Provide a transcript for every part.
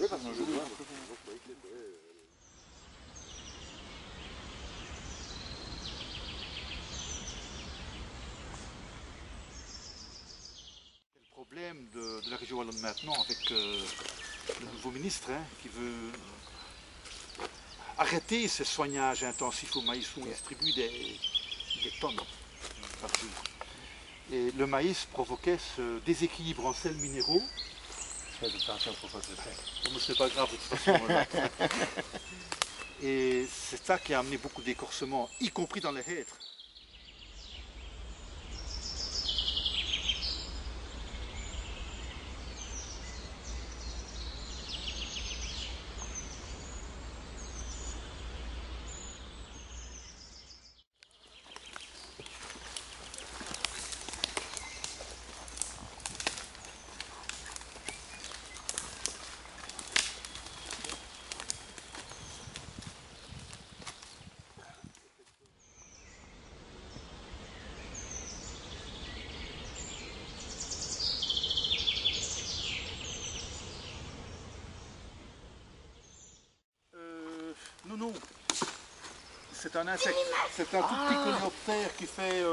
Le problème de la région wallonne maintenant avec le nouveau ministre qui veut arrêter ce soignage intensif au maïs où on distribue des tonnes par jour. Et le maïs provoquait ce déséquilibre en sels minéraux. Mais c'est pas grave de toute façon. Et c'est ça qui a amené beaucoup d'écorcements, y compris dans les hêtres. Non, c'est un insecte, c'est un tout petit coléoptère qui fait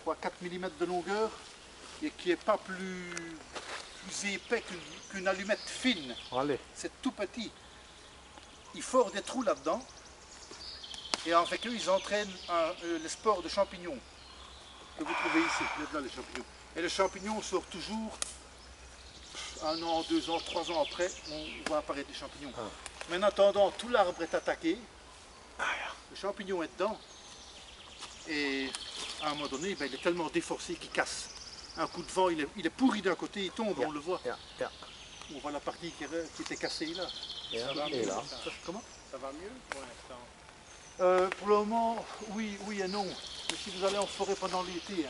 3-4 mm de longueur et qui n'est pas plus épais qu'une allumette fine. C'est tout petit. Ils forent des trous là-dedans et avec eux ils entraînent les spores de champignons que vous trouvez ici. Vous êtes là les champignons. Et le champignon sort toujours 1 an, 2 ans, 3 ans après, on voit apparaître des champignons. Mais en attendant, tout l'arbre est attaqué, le champignon est dedans, et à un moment donné, ben, il est tellement déforcé qu'il casse. Un coup de vent, il est pourri d'un côté, il tombe, on le voit. On voit la partie qui était cassée là. Ça va mieux, Comment? Ça va mieux pour l'instant? Pour le moment, oui et non. Mais si vous allez en forêt pendant l'été,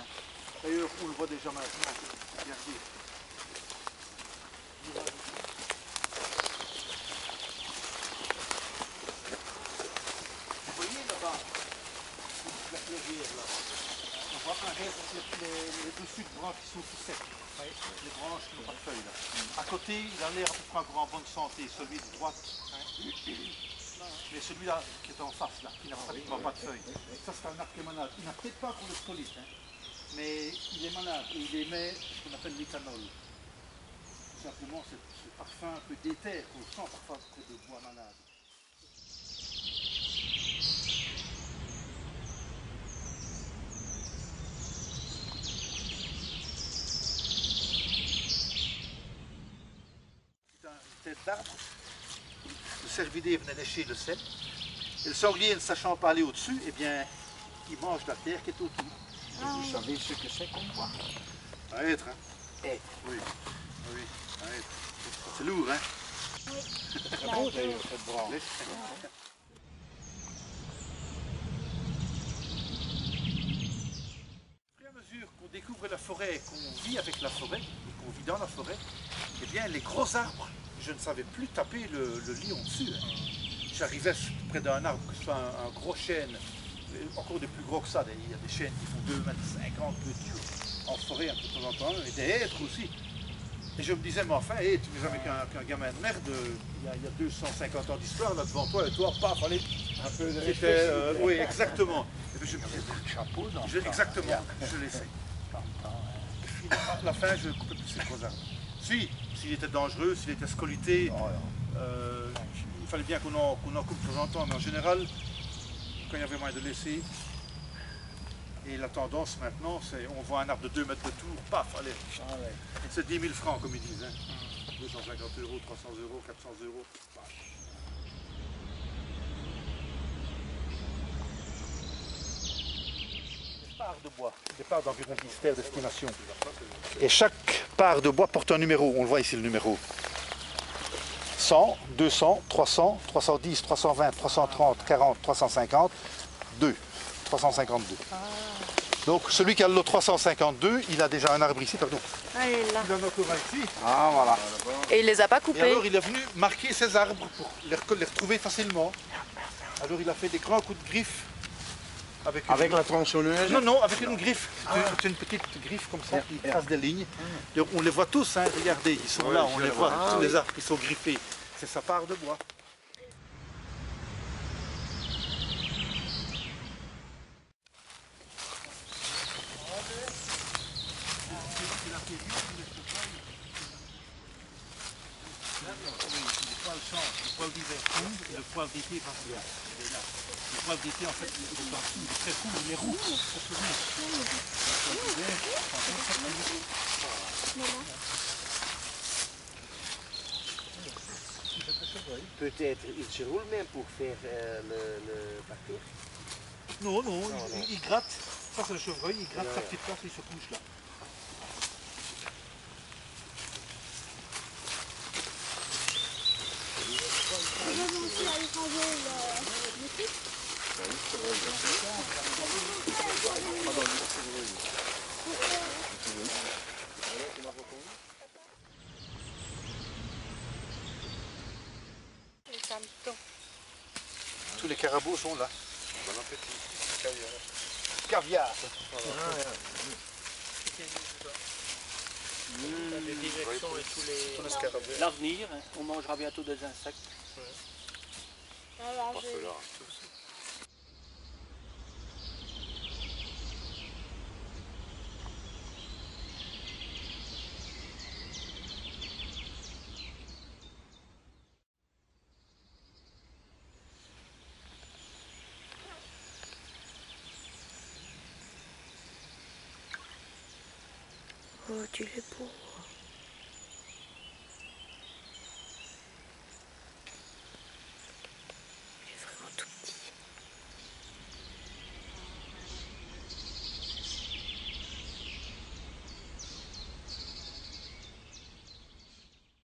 d'ailleurs, on le voit déjà maintenant, regardez. On voit un reste les dessus de branches qui sont tout secs. Les branches qui n'ont pas de feuilles. Là. À côté, il a l'air à peu près encore en bonne santé, celui de droite. Mais celui-là qui est en face, là, qui n'a pratiquement pas de feuilles. Ça, c'est un arbre qui est malade. Il n'a peut-être pas pour le scolyte, mais il est malade et il émet ce qu'on appelle l'éthanol. Tout simplement, ce parfum un peu d'éther qu'on sent parfois près de bois malades. Tête d'arbre, le cervidé venait lécher le sel, et le sanglier ne sachant pas aller au-dessus, eh bien, il mange la terre qui est autour. Vous savez ce que c'est comme quoi? Un hêtre, Oui, un hêtre. C'est lourd, Oui. C'est beau d'ailleurs cette branche. Au fur et à mesure qu'on découvre la forêt, qu'on vit avec la forêt, et qu'on vit dans la forêt, eh bien, les gros arbres, je ne savais plus taper le lion dessus. J'arrivais près d'un arbre, que ce soit un gros chêne, encore des plus gros que ça, il y a des chênes qui font 2,50 m de dur en forêt un peu de temps en temps, et des hêtres aussi. Et je me disais, mais enfin, hey, tu n'es jamais qu'un gamin de merde, il y a 250 ans d'histoire là devant toi, et toi, paf, allez, Un peu de oui, exactement. Et puis je me disais, chapeau dans exactement, je l'ai fait. À la fin, je ne coupais plus ces gros arbres. S'il était dangereux, s'il était scolité, il fallait bien qu'on en coupe de temps en temps, mais en général, quand il y avait moyen de laisser. Et la tendance maintenant, c'est on voit un arbre de 2 mètres de tour, paf, allez. C'est 10 000 francs comme ils disent. 250 €, 300 €, 400 €. Des parts de bois, des parts d'environ 10 terres d'estimation. Et chaque part de bois porte un numéro, on le voit ici le numéro. 100, 200, 300, 310, 320, 330, 40, 350, 2. 352. Donc celui qui a le lot 352, il a déjà un arbre ici, pardon. Ah, il est là. Il en a encore un ici. Ah voilà. Et il les a pas coupés. Et alors il est venu marquer ses arbres pour les retrouver facilement. Alors il a fait des grands coups de griffe Avec la tronçonneuse? Non, non, avec une griffe. C'est une petite griffe comme ça qui trace des lignes. Donc, on les voit tous, hein, regardez, ils sont là, on les voit, tous les arbres qui sont griffés. C'est sa part de bois. Le poil d'hiver tombe et le poil d'été va bien. Le poil d'été, en fait, il est en dessous, il est très court, il est roux. Peut-être il se roule même pour faire le parcours. Non, non, il gratte. Ça, c'est le chevreuil, il gratte sa petite place, il se couche là. Tous les carabos sont là. Bon appétit. Caviar. Les directions et tous les scarabées. l'avenir, hein. On mangera bientôt des insectes. Pas cela. Oh, tu l'es beau.